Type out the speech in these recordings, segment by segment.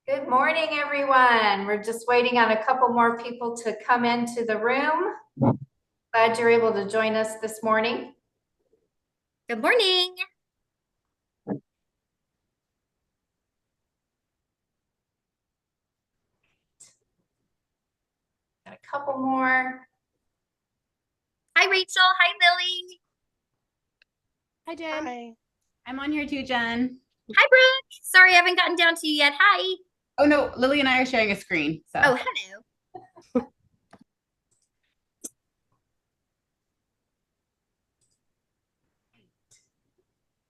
Good morning, everyone. We're just waiting on a couple more people to come into the room. Glad you're able to join us this morning. Good morning. Got a couple more. Hi, Rachel. Hi, Lily. Hi, Jen. Hi. I'm on here too, Jen. Hi, Brooke. Sorry, I haven't gotten down to you yet. Hi. Oh no, Lily and I are sharing a screen. So Oh, hello.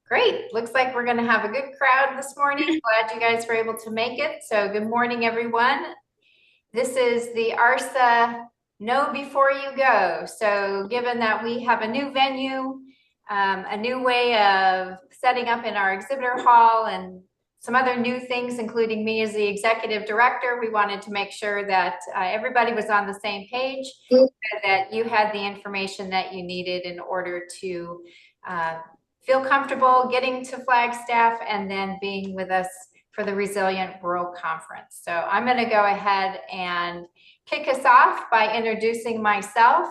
Great. Looks like we're going to have a good crowd this morning. Glad you guys were able to make it. So good morning, everyone. This is the ARSA Know Before You Go. So given that we have a new venue, a new way of setting up in our exhibitor hall and some other new things, including me as the executive director, we wanted to make sure that everybody was on the same page, so that you had the information that you needed in order to feel comfortable getting to Flagstaff and then being with us for the Resilient World Conference. So I'm going to go ahead and kick us off by introducing myself.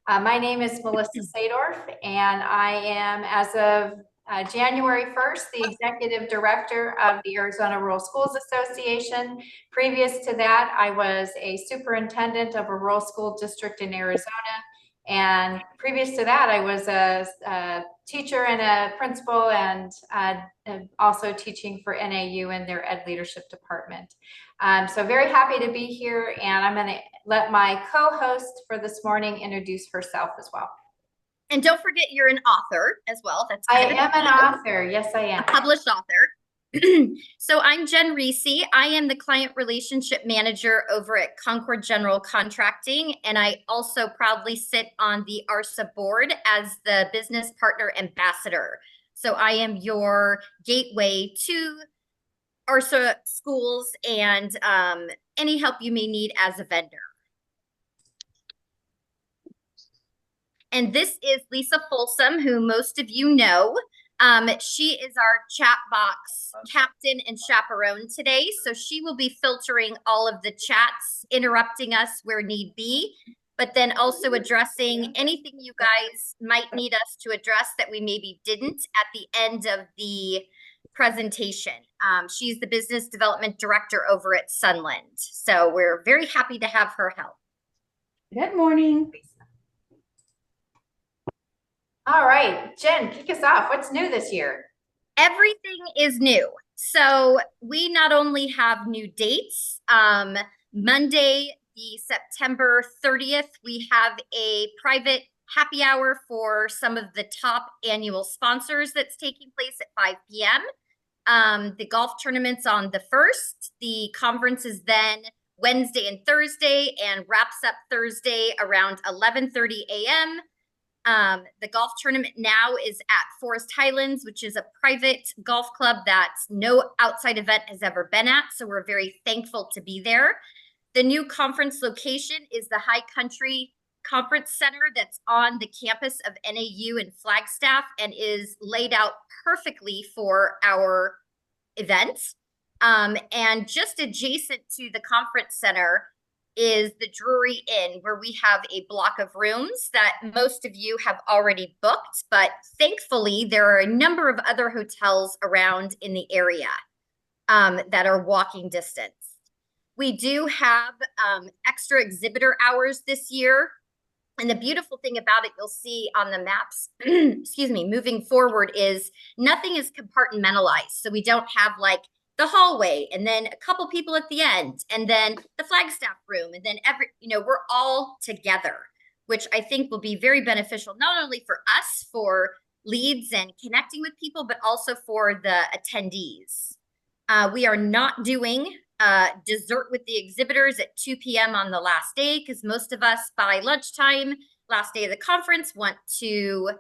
My name is Melissa Sadorf, and I am, as of January 1st, the Executive Director of the Arizona Rural Schools Association. Previous to that, I was a superintendent of a rural school district in Arizona. And previous to that, I was a teacher and a principal and also teaching for NAU in their Ed Leadership Department. So very happy to be here, and I'm going to let my co-host for this morning introduce herself as well. And don't forget you're an author as well. That's I am an author. Yes, I am. A published author. So I'm Jen Reese. I am the client relationship manager over at Concord General Contracting, and I also proudly sit on the ARSA board as the business partner ambassador. So I am your gateway to ARSA schools and any help you may need as a vendor. And this is Lisa Folsom, who most of you know. She is our chat box captain and chaperone today. So she will be filtering all of the chats, interrupting us where need be, but then also addressing anything you guys might need us to address that we maybe didn't at the end of the presentation. She's the business development director over at Sunland. So we're very happy to have her help. good morning. All right, Jen, kick us off. What's new this year? Everything is new. So we not only have new dates, Monday, the September 30th, we have a private happy hour for some of the top annual sponsors that's taking place at 5 p.m. The golf tournament's on the 1st. The conference is then Wednesday and Thursday and wraps up Thursday around 11:30 a.m. The golf tournament now is at Forest Highlands, which is a private golf club that no outside event has ever been at. So we're very thankful to be there. The new conference location is the High Country Conference Center that's on the campus of NAU in Flagstaff and is laid out perfectly for our event. And just adjacent to the conference center is the Drury Inn, where we have a block of rooms that most of you have already booked, but thankfully there are a number of other hotels around in the area that are walking distance. We do have extra exhibitor hours this year. And the beautiful thing about it, you'll see on the maps, excuse me, moving forward is nothing is compartmentalized. So we don't have like the hallway and then a couple people at the end and then the Flagstaff room and then we're all together, which I think will be very beneficial, not only for us for leads and connecting with people, but also for the attendees. We are not doing dessert with the exhibitors at 2 p.m. on the last day because most of us by lunchtime, last day of the conference, want to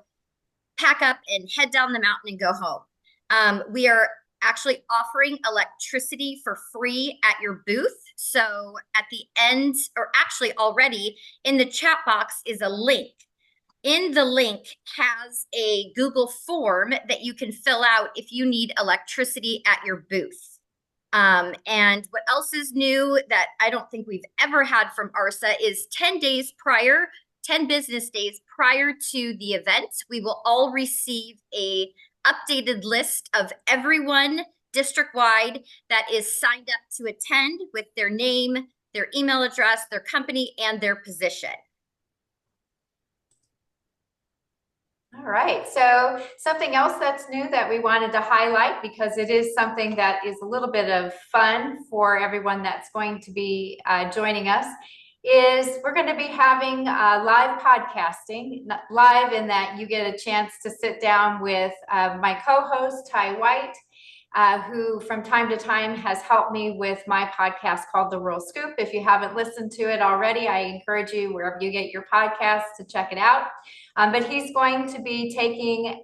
pack up and head down the mountain and go home. We are actually offering electricity for free at your booth. So at the end, or actually already in the chat box is a link. In the link has a Google form that you can fill out if you need electricity at your booth. And what else is new that I don't think we've ever had from ARSA is 10 days prior, 10 business days prior to the event, we will all receive a updated list of everyone district-wide that is signed up to attend with their name, their email address, their company, and their position. All right, so something else that's new that we wanted to highlight, because it is something that is a little bit of fun for everyone that's going to be joining us, is we're going to be having live podcasting, live in that you get a chance to sit down with my co-host, Ty White, who from time to time has helped me with my podcast called The Rural Scoop. If you haven't listened to it already, I encourage you, wherever you get your podcasts, to check it out. But he's going to be taking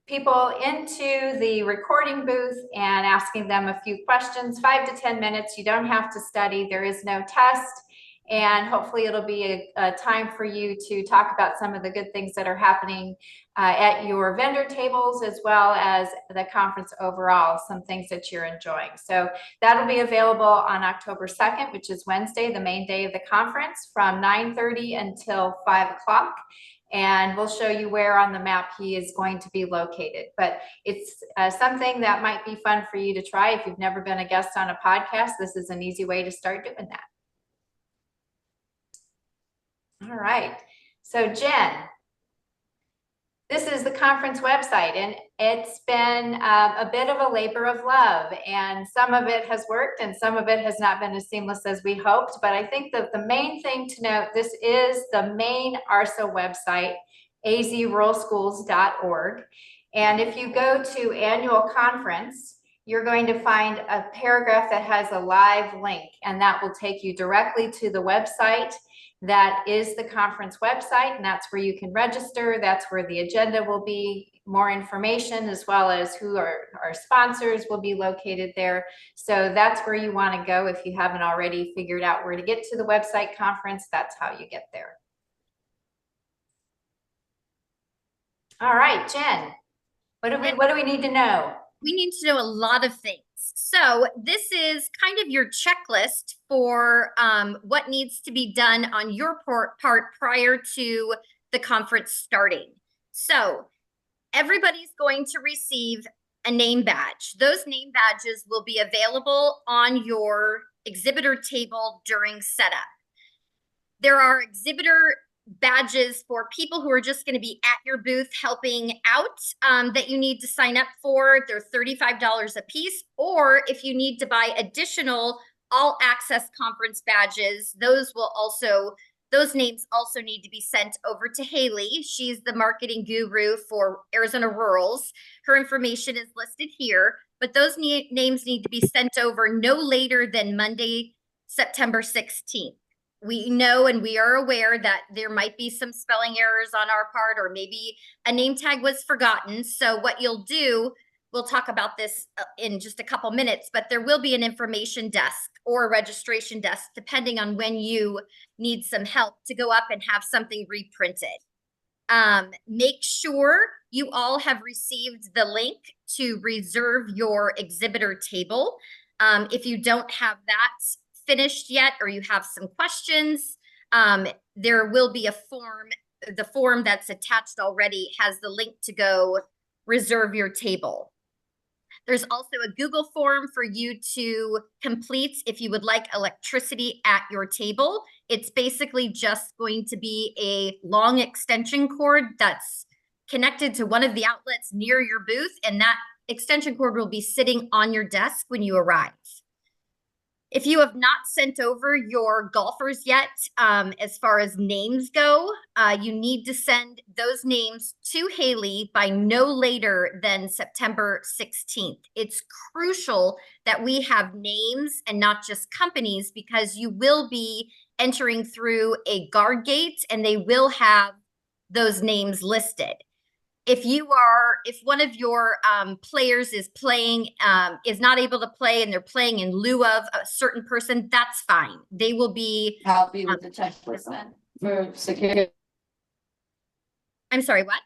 people into the recording booth and asking them a few questions, 5 to 10 minutes. You don't have to study. There is no test. And hopefully it'll be a time for you to talk about some of the good things that are happening at your vendor tables, as well as the conference overall, some things that you're enjoying. So that'll be available on October 2nd, which is Wednesday, the main day of the conference, from 9:30 until 5 o'clock. And we'll show you where on the map he is going to be located. But it's something that might be fun for you to try. If you've never been a guest on a podcast, this is an easy way to start doing that. All right, so Jen, this is the conference website, and it's been a bit of a labor of love, and some of it has worked and some of it has not been as seamless as we hoped. But I think that the main thing to note, this is the main ARSA website, azruralschools.org. And if you go to annual conference, you're going to find a paragraph that has a live link, and that will take you directly to the website. That is the conference website, and that's where you can register. That's where the agenda will be, more information, as well as who our sponsors will be located there. So that's where you want to go. If you haven't already figured out where to get to the website conference, that's how you get there. All right, Jen, what do we need to know? We need to know a lot of things. So this is kind of your checklist for what needs to be done on your part prior to the conference starting. So everybody's going to receive a name badge. Those name badges will be available on your exhibitor table during setup. There are exhibitor badges for people who are just going to be at your booth helping out that you need to sign up for. They're $35 a piece. Or if you need to buy additional all access conference badges, those names also need to be sent over to Haley. She's the marketing guru for Arizona Rurals. Her information is listed here, but those names need to be sent over no later than Monday, September 16th. We know and we are aware that there might be some spelling errors on our part, or maybe a name tag was forgotten. So what you'll do, we'll talk about this in just a couple minutes, but there will be an information desk or a registration desk, depending on when you need some help to go up and have something reprinted. Make sure you all have received the link to reserve your exhibitor table. If you don't have that finished yet, or you have some questions, there will be a form. The form that's attached already has the link to go reserve your table. There's also a Google form for you to complete if you would like electricity at your table. It's basically just going to be a long extension cord that's connected to one of the outlets near your booth, and that extension cord will be sitting on your desk when you arrive. If you have not sent over your golfers yet, as far as names go, you need to send those names to Haley by no later than September 16th. It's crucial that we have names and not just companies, because you will be entering through a guard gate and they will have those names listed. If one of your players is playing, is not able to play, and they're playing in lieu of a certain person, that's fine. They will be. Help you with the checklist then for security. I'm sorry, what?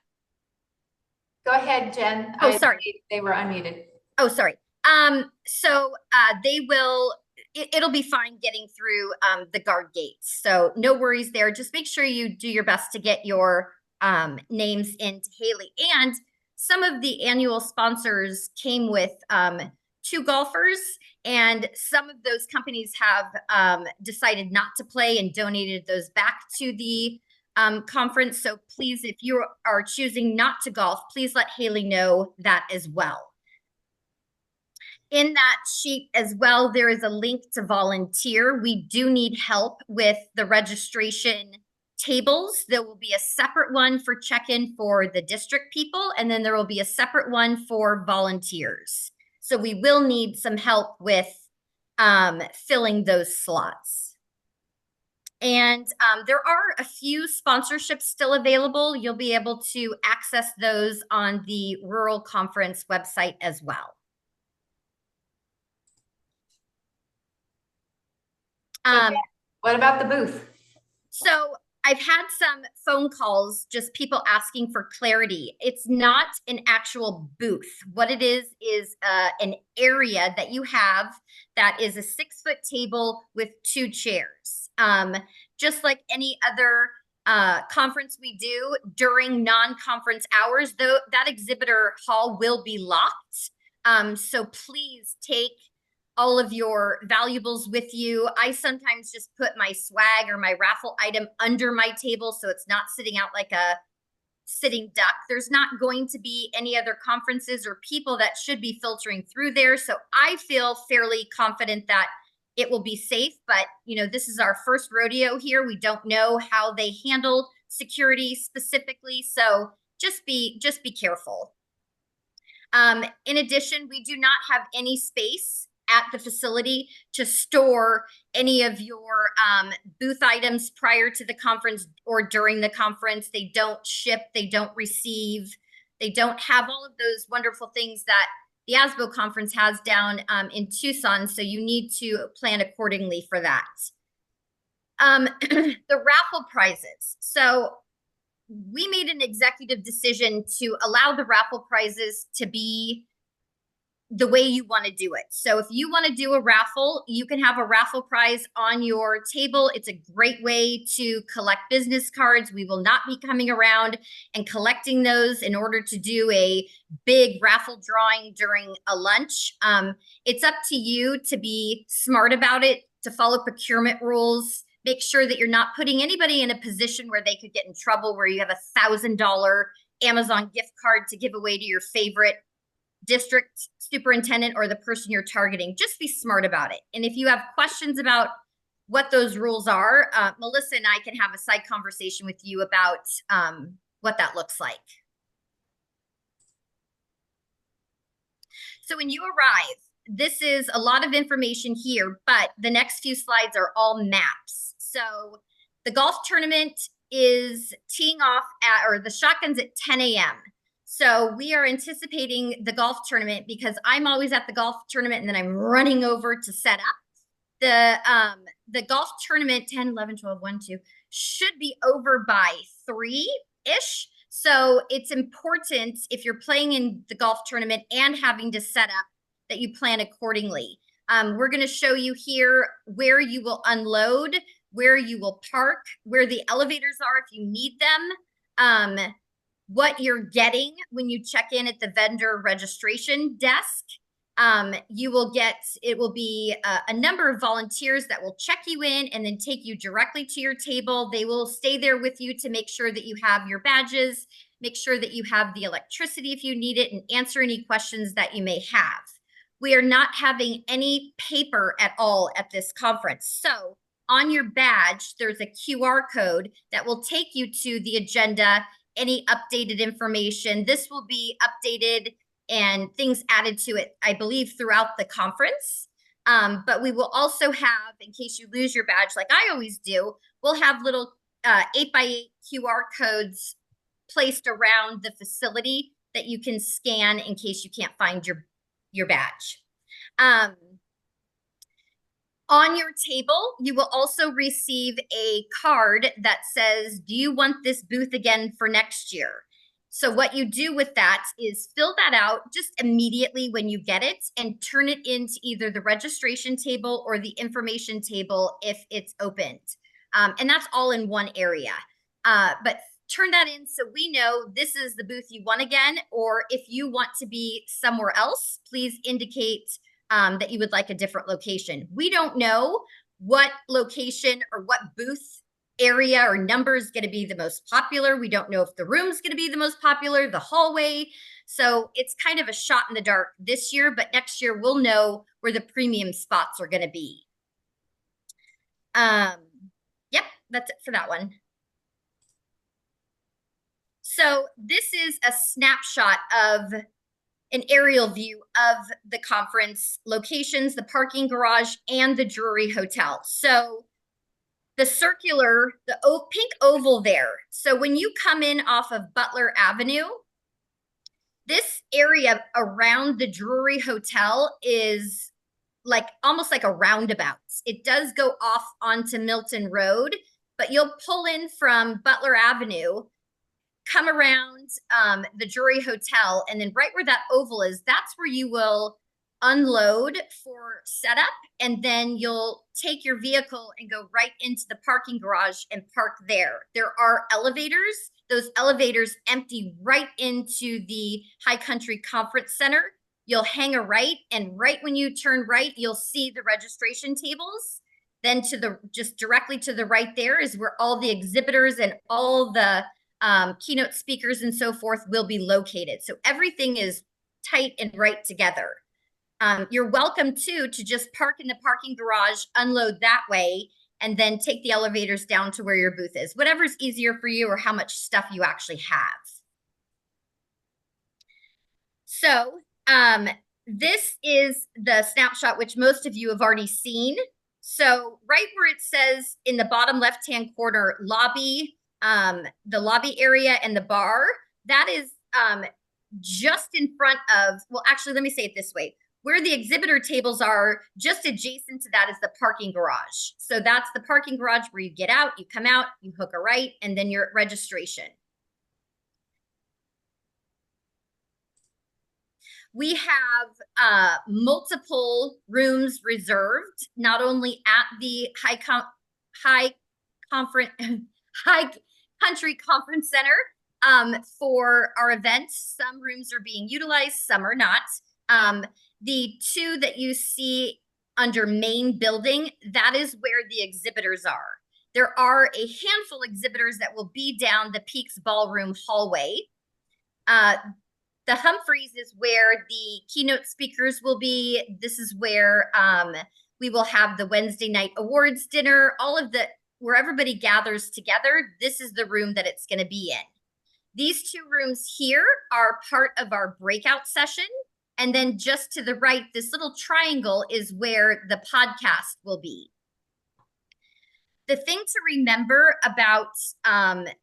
Go ahead, Jen. Oh, sorry. They were unmuted. Oh, sorry. They will, it'll be fine getting through the guard gates. So no worries there. Just make sure you do your best to get your names into Haley. And some of the annual sponsors came with 2 golfers, and some of those companies have decided not to play and donated those back to the conference. So please, if you are choosing not to golf, please let Haley know that as well. In that sheet as well, there is a link to volunteer. We do need help with the registration tables. There will be a separate one for check-in for the district people, and then there will be a separate one for volunteers. So we will need some help with filling those slots. And there are a few sponsorships still available. You'll be able to access those on the Rural Conference website as well. What about the booth? So I've had some phone calls, just people asking for clarity. It's not an actual booth. What it is an area that you have that is a 6-foot table with 2 chairs. Just like any other conference we do during non-conference hours, though, that exhibitor hall will be locked. So please take all of your valuables with you. I sometimes just put my swag or my raffle item under my table so it's not sitting out like a sitting duck. There's not going to be any other conferences or people that should be filtering through there. So I feel fairly confident that it will be safe, but you know, this is our first rodeo here. We don't know how they handle security specifically. So just be careful. In addition, we do not have any space at the facility to store any of your booth items prior to the conference or during the conference. They don't ship, they don't receive, they don't have all of those wonderful things that the ASBO conference has down in Tucson. So you need to plan accordingly for that. The raffle prizes. So we made an executive decision to allow the raffle prizes to be the way you want to do it. So if you want to do a raffle, you can have a raffle prize on your table. It's a great way to collect business cards. We will not be coming around and collecting those in order to do a big raffle drawing during a lunch. It's up to you to be smart about it, to follow procurement rules. Make sure that you're not putting anybody in a position where they could get in trouble, where you have $1,000 Amazon gift card to give away to your favorite district superintendent or the person you're targeting. Just be smart about it. And if you have questions about what those rules are, Melissa and I can have a side conversation with you about what that looks like. So when you arrive, this is a lot of information here, but the next few slides are all maps. So the golf tournament is teeing off at, or the shotgun's at 10 a.m. So we are anticipating the golf tournament because I'm always at the golf tournament and then I'm running over to set up. The golf tournament, 10, 11, 12, 1, 2, should be over by 3-ish. So it's important if you're playing in the golf tournament and having to set up that you plan accordingly. We're going to show you here where you will unload, where you will park, where the elevators are if you need them, what you're getting when you check in at the vendor registration desk. You will get, it will be a number of volunteers that will check you in and then take you directly to your table. They will stay there with you to make sure that you have your badges, make sure that you have the electricity if you need it, and answer any questions that you may have. We are not having any paper at all at this conference. So on your badge, there's a QR code that will take you to the agenda, any updated information. This will be updated and things added to it, I believe, throughout the conference. But we will also have, in case you lose your badge, like I always do, we'll have little 8x8 QR codes placed around the facility that you can scan in case you can't find your badge. On your table, you will also receive a card that says, do you want this booth again for next year? So what you do with that is fill that out just immediately when you get it and turn it into either the registration table or the information table if it's opened. And that's all in one area. But turn that in so we know this is the booth you want again, or if you want to be somewhere else, please indicate that you would like a different location. We don't know what location or what booth area or number is going to be the most popular. We don't know if the room is going to be the most popular, the hallway. So it's kind of a shot in the dark this year, but next year we'll know where the premium spots are going to be. Yep, that's it for that one. So this is a snapshot of an aerial view of the conference locations, the parking garage, and the Drury Hotel. So the circular, the pink oval there. So when you come in off of Butler Avenue, this area around the Drury Hotel is like almost like a roundabout. It does go off onto Milton Road, but you'll pull in from Butler Avenue, come around the Drury Hotel, and then right where that oval is, that's where you will unload for setup, and then you'll take your vehicle and go right into the parking garage and park there. There are elevators. Those elevators empty right into the High Country Conference Center. You'll hang a right, and right when you turn right, you'll see the registration tables. Then to the just directly to the right there is where all the exhibitors and all the keynote speakers and so forth will be located. So everything is tight and right together. You're welcome to just park in the parking garage, unload that way, and then take the elevators down to where your booth is. Whatever's easier for you or how much stuff you actually have. So this is the snapshot, which most of you have already seen. So right where it says in the bottom left-hand corner, lobby, the lobby area and the bar, that is just in front of, well, actually, let me say it this way. Where the exhibitor tables are, just adjacent to that is the parking garage. So that's the parking garage where you get out, you come out, you hook a right, and then you're at registration. We have multiple rooms reserved, not only at the High Country Conference Center for our events. Some rooms are being utilized, some are not. The two that you see under main building, that is where the exhibitors are. There are a handful of exhibitors that will be down the Peaks Ballroom hallway. The Humphreys is where the keynote speakers will be. This is where we will have the Wednesday night awards dinner, all of the, where everybody gathers together. This is the room that it's going to be in. These two rooms here are part of our breakout session. And then just to the right, this little triangle is where the podcast will be. The thing to remember about the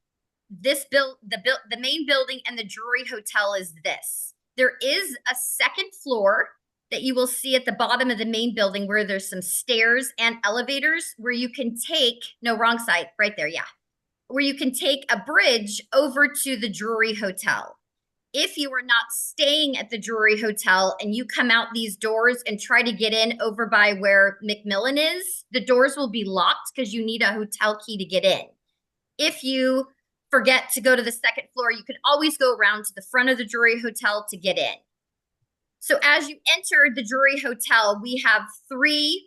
main building and the Drury Hotel is this. There is a second floor that you will see at the bottom of the main building where there's some stairs and elevators where you can take, no, wrong side, right there, yeah. Where you can take a bridge over to the Drury Hotel. If you are not staying at the Drury Hotel and you come out these doors and try to get in over by where McMillan is, the doors will be locked because you need a hotel key to get in. If you forget to go to the second floor, you can always go around to the front of the Drury Hotel to get in. So as you enter the Drury Hotel, we have 3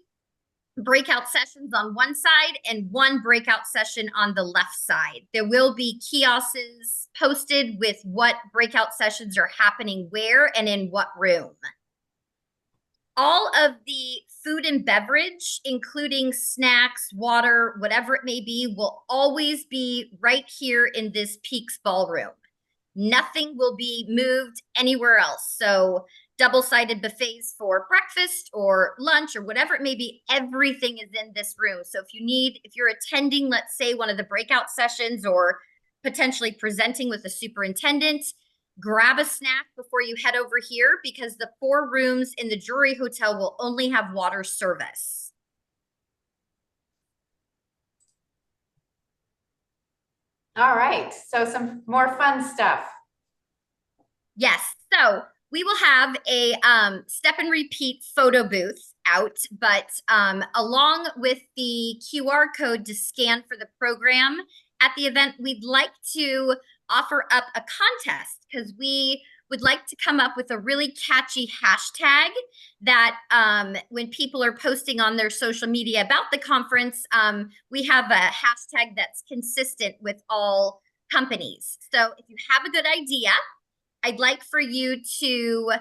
breakout sessions on one side and 1 breakout session on the left side. There will be kiosks posted with what breakout sessions are happening where and in what room. All of the food and beverage, including snacks, water, whatever it may be, will always be right here in this Peaks Ballroom. Nothing will be moved anywhere else. So double-sided buffets for breakfast or lunch or whatever it may be, everything is in this room. So if you're attending, let's say, one of the breakout sessions or potentially presenting with a superintendent, grab a snack before you head over here because the 4 rooms in the Drury Hotel will only have water service. All right, so some more fun stuff. Yes. So we will have a step and repeat photo booth out, but along with the QR code to scan for the program at the event, we'd like to offer up a contest because we would like to come up with a really catchy hashtag that when people are posting on their social media about the conference, we have a hashtag that's consistent with all companies. So if you have a good idea, I'd like for you to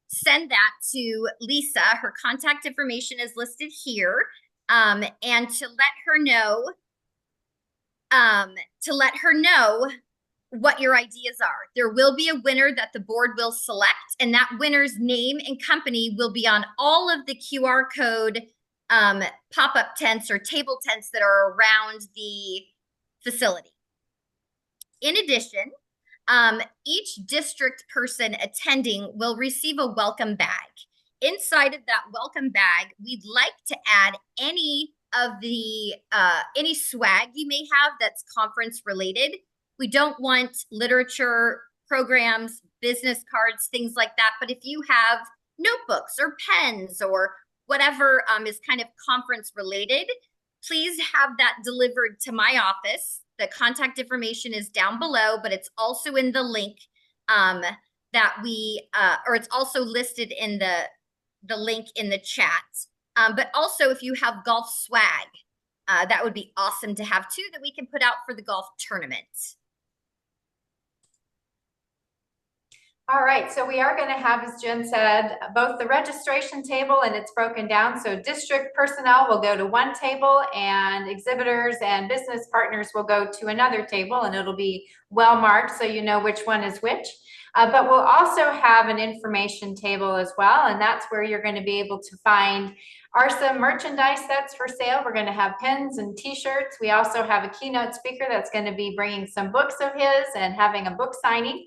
send that to Lisa. Her contact information is listed here. And to let her know what your ideas are. There will be a winner that the board will select, and that winner's name and company will be on all of the QR code pop-up tents or table tents that are around the facility. In addition, each district person attending will receive a welcome bag. Inside of that welcome bag, we'd like to add any of the any swag you may have that's conference related. We don't want literature, programs, business cards, things like that. But if you have notebooks or pens or whatever is kind of conference related, please have that delivered to my office. The contact information is down below, but it's also in the link that we, or it's also listed in the link in the chat. But also if you have golf swag, that would be awesome to have too, that we can put out for the golf tournament. All right, so we are going to have, as Jen said, both the registration table, and it's broken down. So district personnel will go to one table and exhibitors and business partners will go to another table, and it'll be well marked so you know which one is which. But we'll also have an information table as well, and that's where you're going to be able to find ARSA merchandise that's for sale. We're going to have pens and t-shirts. We also have a keynote speaker that's going to be bringing some books of his and having a book signing.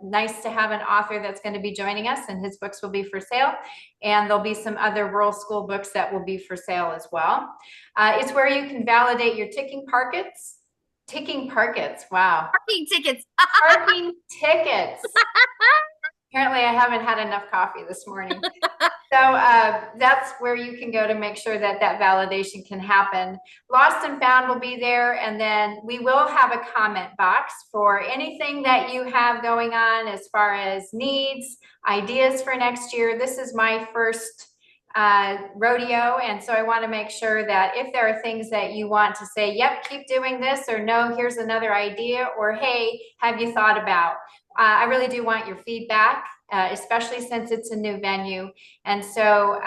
Nice to have an author that's going to be joining us, and his books will be for sale. And there'll be some other rural school books that will be for sale as well. It's where you can validate your ticking parkets. Wow. Parking tickets. Parking tickets. Apparently I haven't had enough coffee this morning. So that's where you can go to make sure that that validation can happen. Lost and Found will be there, and then we will have a comment box for anything that you have going on as far as needs, ideas for next year. This is my first rodeo, and so I want to make sure that if there are things that you want to say, yep, keep doing this, or no, here's another idea, or hey, have you thought about? I really do want your feedback, especially since it's a new venue. And so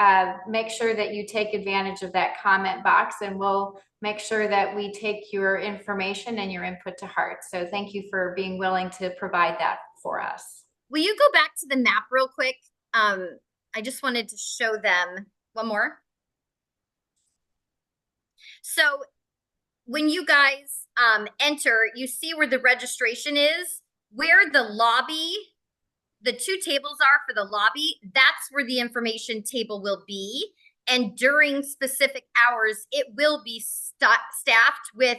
make sure that you take advantage of that comment box, and we'll make sure that we take your information and your input to heart. So thank you for being willing to provide that for us. Will you go back to the map real quick? I just wanted to show them one more. So when you guys enter, you see where the registration is, where the lobby, the two tables are for the lobby, that's where the information table will be. And during specific hours, it will be staffed with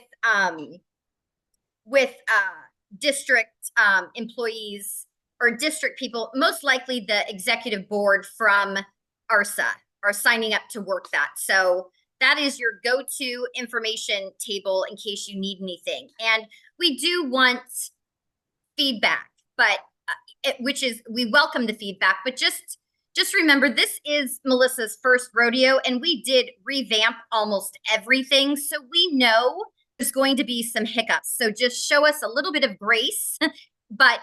district employees or district people, most likely the executive board from ARSA are signing up to work that. So that is your go-to information table in case you need anything. And we do want feedback, but we welcome the feedback, but just remember, this is Melissa's first rodeo, and we did revamp almost everything. So we know there's going to be some hiccups. So just show us a little bit of grace, but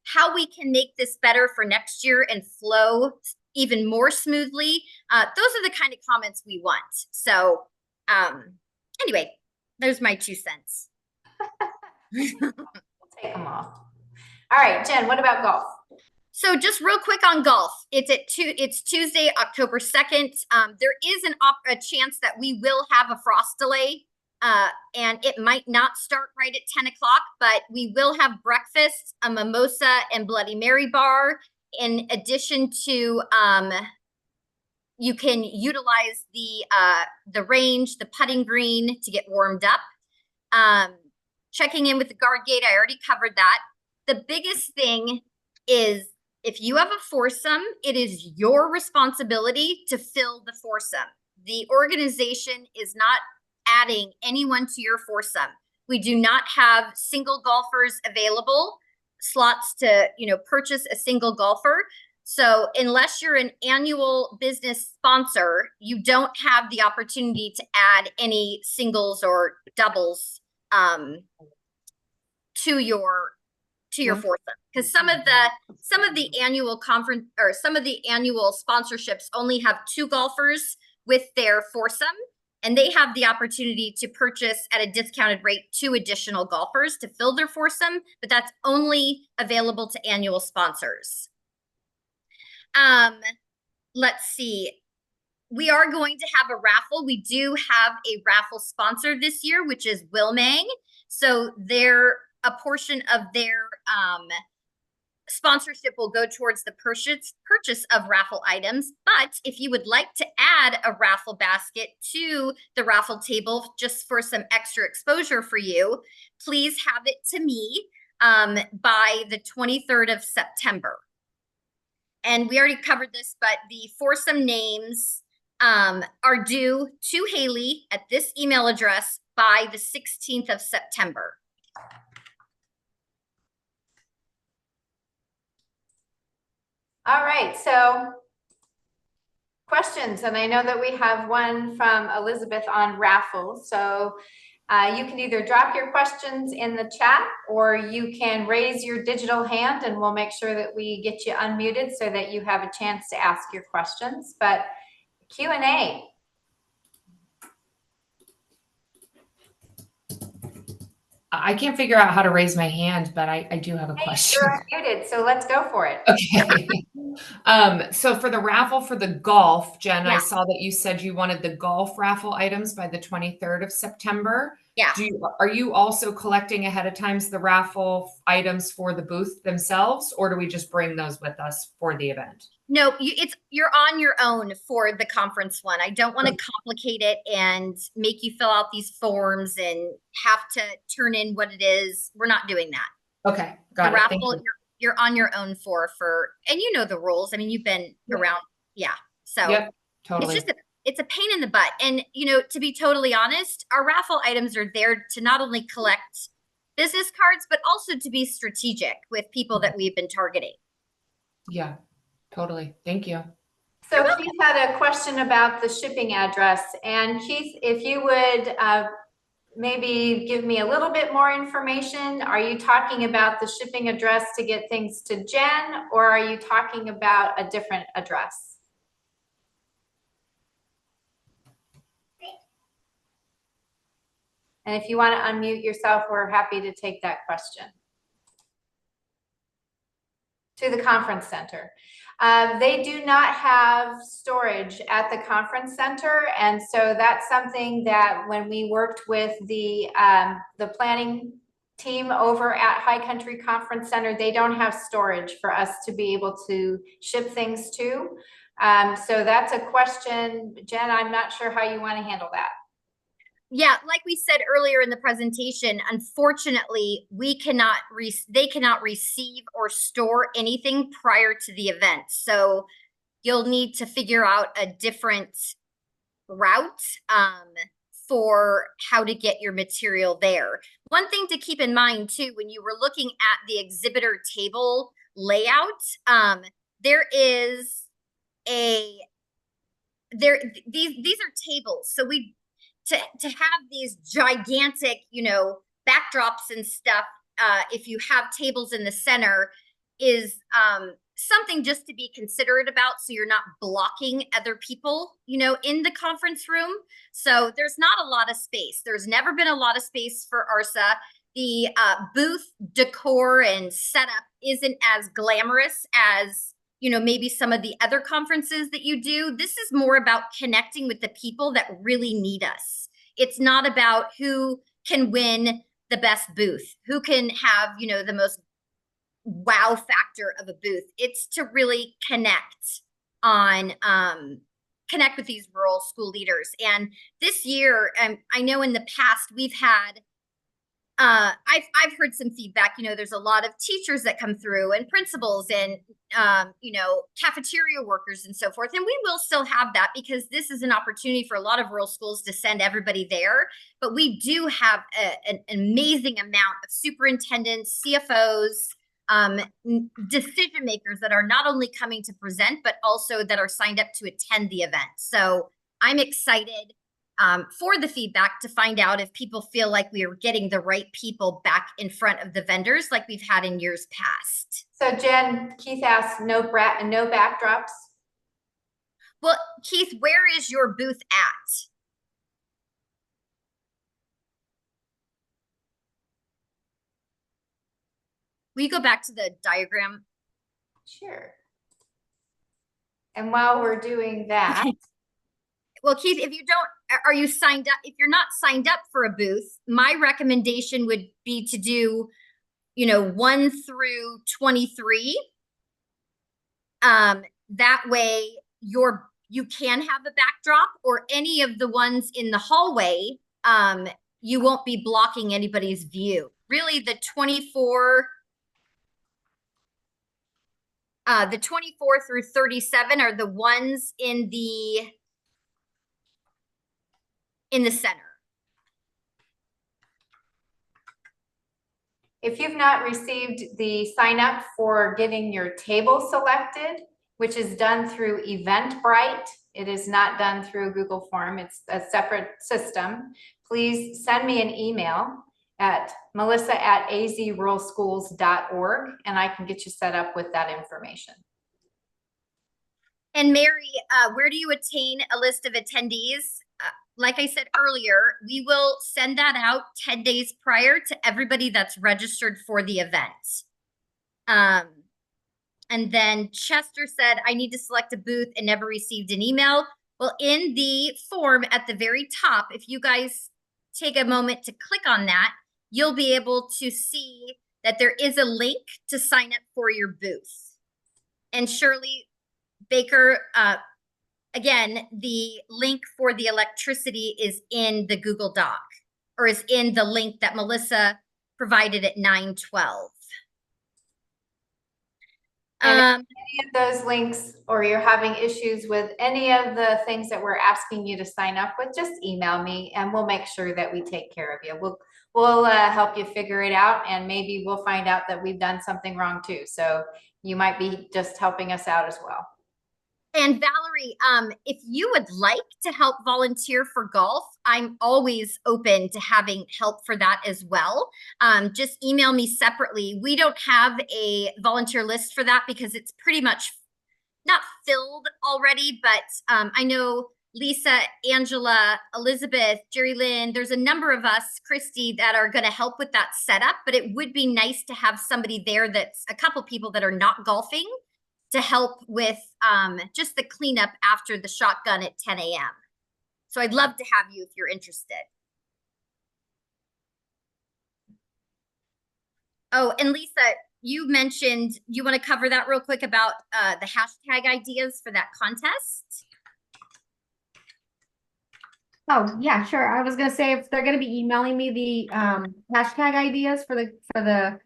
how we can make this better for next year and flow even more smoothly. Those are the kind of comments we want. So anyway, there's my 2 cents. We'll take them all. All right, Jen, what about golf? So just real quick on golf, it's Tuesday, October 2nd. There is a chance that we will have a frost delay, and it might not start right at 10 o'clock, but we will have breakfast, a mimosa and Bloody Mary bar. In addition to, you can utilize the range, the putting green to get warmed up. Checking in with the guard gate, I already covered that. The biggest thing is if you have a foursome, it is your responsibility to fill the foursome. The organization is not adding anyone to your foursome. We do not have single golfers available, slots to, purchase a single golfer. So unless you're an annual business sponsor, you don't have the opportunity to add any singles or doubles to your foursome, because some of the annual conference or some of the annual sponsorships only have 2 golfers with their foursome, and they have the opportunity to purchase at a discounted rate 2 additional golfers to fill their foursome, but that's only available to annual sponsors. Let's see. We are going to have a raffle. We do have a raffle sponsor this year, which is Wilmang. So a portion of their sponsorship will go towards the purchase of raffle items. But if you would like to add a raffle basket to the raffle table just for some extra exposure for you, please have it to me by the 23rd of September. And we already covered this, but the foursome names are due to Haley at this email address by the 16th of September. All right, so questions, and I know that we have one from Elizabeth on raffles. So you can either drop your questions in the chat, or you can raise your digital hand and we'll make sure that we get you unmuted so that you have a chance to ask your questions. But Q&A. I can't figure out how to raise my hand, but I do have a question. You're unmuted, so let's go for it. Okay. So for the raffle for the golf, Jen, Yeah. I saw that you said you wanted the golf raffle items by the 23rd of September. Yeah. Are you also collecting ahead of time the raffle items for the booth themselves, or do we just bring those with us for the event? No, you're on your own for the conference one. I don't want to complicate it and make you fill out these forms and have to turn in what it is. We're not doing that. Okay, got the it. raffle, you're on your own for, and you know the rules. I mean, you've been around. Yeah. So yep, totally. It's a pain in the butt. And, to be totally honest, our raffle items are there to not only collect business cards, but also to be strategic with people that we've been targeting. Yeah, totally. Thank you. So Keith had a question about the shipping address. And Keith, if you would maybe give me a little bit more information. Are you talking about the shipping address to get things to Jen, or are you talking about a different address? And if you want to unmute yourself, we're happy to take that question. To the conference center. They do not have storage at the conference center, and so that's something that when we worked with the planning team over at High Country Conference Center, they don't have storage for us to be able to ship things to. So that's a question, Jen, I'm not sure how you want to handle that. Yeah, like we said earlier in the presentation, unfortunately, they cannot receive or store anything prior to the event. So you'll need to figure out a different route for how to get your material there. One thing to keep in mind too, when you were looking at the exhibitor table layout, these are tables. So to have these gigantic, backdrops and stuff, if you have tables in the center, is something just to be considerate about, so you're not blocking other people, in the conference room. So there's not a lot of space. There's never been a lot of space for ARSA. The booth decor and setup isn't as glamorous as maybe some of the other conferences that you do. This is more about connecting with the people that really need us. It's not about who can win the best booth, who can have, the most wow factor of a booth. It's to really connect with these rural school leaders. And this year, I know in the past we've had I've heard some feedback. You know, there's a lot of teachers that come through and principals and you know, cafeteria workers and so forth. And we will still have that because this is an opportunity for a lot of rural schools to send everybody there. But we do have an amazing amount of superintendents, CFOs, decision makers that are not only coming to present, but also that are signed up to attend the event. So I'm excited for the feedback to find out if people feel like we are getting the right people back in front of the vendors like we've had in years past. So Jen, Keith asked, no backdrops? Well, Keith, where is your booth at? Will you go back to the diagram? Sure. And while we're doing that, well, Keith, if you don't, are you signed up? If you're not signed up for a booth, my recommendation would be to do, you know, 1 through 23. That way you can have a backdrop, or any of the ones in the hallway. You won't be blocking anybody's view. Really, the 24 through 37 are the ones in the center. if you've not received the sign up for getting your table selected, which is done through Eventbrite, it is not done through Google Form, it's a separate system, please send me an email at melissa@azruralschools.org and I can get you set up with that information. And Mary, where do you attain a list of attendees? Like I said earlier, we will send that out 10 days prior to everybody that's registered for the event. And then Chester said, I need to select a booth and never received an email. Well, in the form at the very top, if you guys take a moment to click on that, you'll be able to see that there is a link to sign up for your booth. And Shirley Baker, again, the link for the electricity is in the Google Doc, or is in the link that Melissa provided at 9:12. Any of those links, or you're having issues with any of the things that we're asking you to sign up with, just email me and we'll make sure that we take care of you. We'll help you figure it out, and maybe we'll find out that we've done something wrong too. So you might be just helping us out as well. And Valerie, if you would like to help volunteer for golf, I'm always open to having help for that as well. Just email me separately. We don't have a volunteer list for that because it's pretty much not filled already, but I know Lisa, Angela, Elizabeth, Jerry Lynn, there's a number of us, Christy, that are going to help with that setup, but it would be nice to have somebody there that's a couple people that are not golfing to help with just the cleanup after the shotgun at 10 a.m. So I'd love to have you if you're interested. Oh, and Lisa, you mentioned you want to cover that real quick about the hashtag ideas for that contest. Oh, yeah, sure. I was gonna say, if they're gonna be emailing me the hashtag ideas for the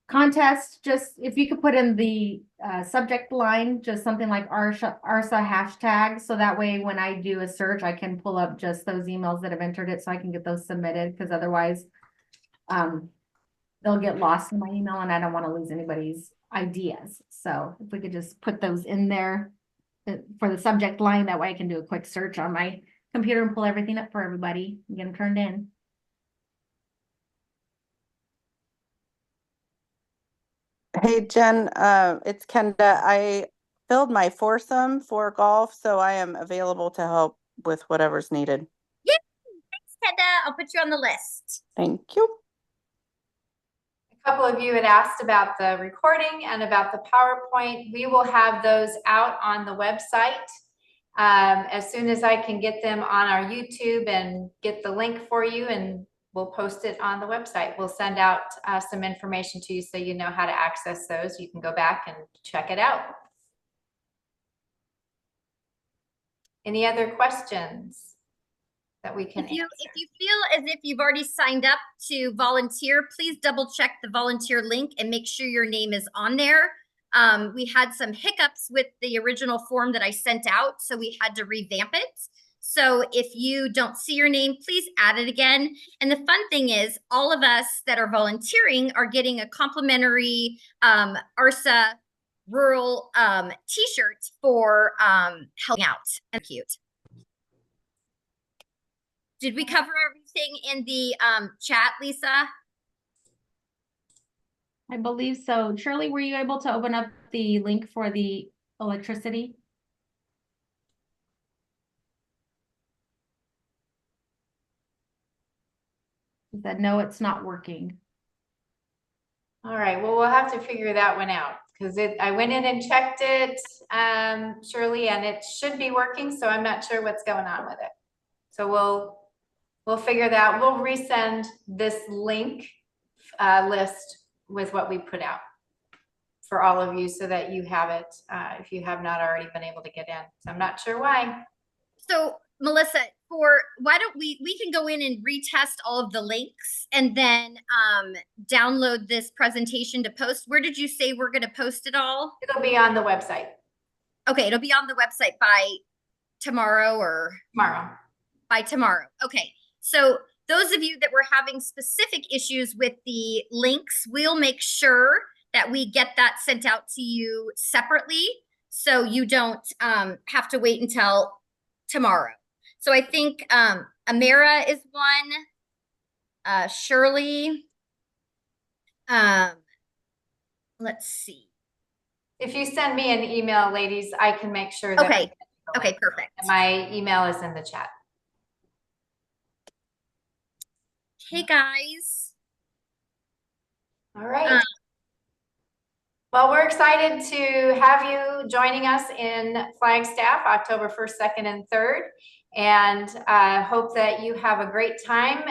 contest, just if you could put in the subject line just something like ARSA hashtag, so that way when I do a search I can pull up just those emails that have entered it, so I can get those submitted, because otherwise they'll get lost in my email and I don't want to lose anybody's ideas. So if we could just put those in there for the subject line, that way I can do a quick search on my computer and pull everything up for everybody and get them turned in. Hey, Jen, it's Kenda. I filled my foursome for golf, so I am available to help with whatever's needed. Yeah, thanks, Kenda. I'll put you on the list. Thank you. A couple of you had asked about the recording and about the PowerPoint. We will have those out on the website as soon as I can get them on our YouTube and get the link for you, and we'll post it on the website. We'll send out some information to you so you know how to access those. You can go back and check it out. Any other questions that we can If you answer. feel as if you've already signed up to volunteer, please double check the volunteer link and make sure your name is on there. We had some hiccups with the original form that I sent out, so we had to revamp it. So if you don't see your name, please add it again. And the fun thing is, all of us that are volunteering are getting a complimentary ARSA rural t-shirt for helping out. And cute. Did we cover everything in the chat, Lisa? I believe so. Shirley, were you able to open up the link for the electricity? She said, no, it's not working. All right, well, we'll have to figure that one out because I went in and checked it, Shirley, and it should be working, so I'm not sure what's going on with it. So we'll figure that out. We'll resend this link list with what we put out for all of you so that you have it if you have not already been able to get in. So I'm not sure why. So Melissa, why don't we can go in and retest all of the links and then download this presentation to post. Where did you say we're going to post it all? It'll be on the website Okay, it'll be on the website by tomorrow or tomorrow. by tomorrow. Okay, so those of you that were having specific issues with the links, we'll make sure that we get that sent out to you separately so you don't have to wait until tomorrow. So I think Amira is one, Shirley. Let's see. If you send me an email, ladies, I can make sure that. Okay. Okay, perfect. My email is in the chat. Hey guys. All right. Well, we're excited to have you joining us in Flagstaff October 1st, 2nd, and 3rd. And hope that you have a great time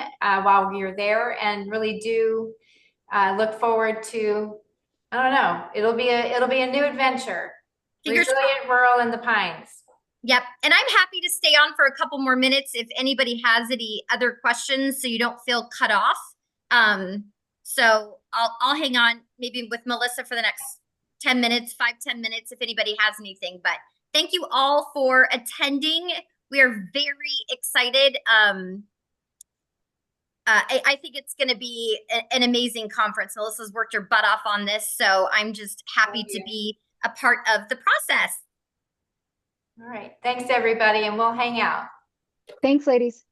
while you're there and really do look forward to, I don't know, it'll be a new adventure. Resilient Rural in the Pines. Yep. And I'm happy to stay on for a couple more minutes if anybody has any other questions so you don't feel cut off. So I'll hang on maybe with Melissa for the next 10 minutes, 5-10 minutes if anybody has anything. But thank you all for attending. We are very excited. I think it's going to be an amazing conference. Melissa's worked her butt off on this, so I'm just happy to be a part of the process. All right. Thanks, everybody, and we'll hang out. Thanks, ladies.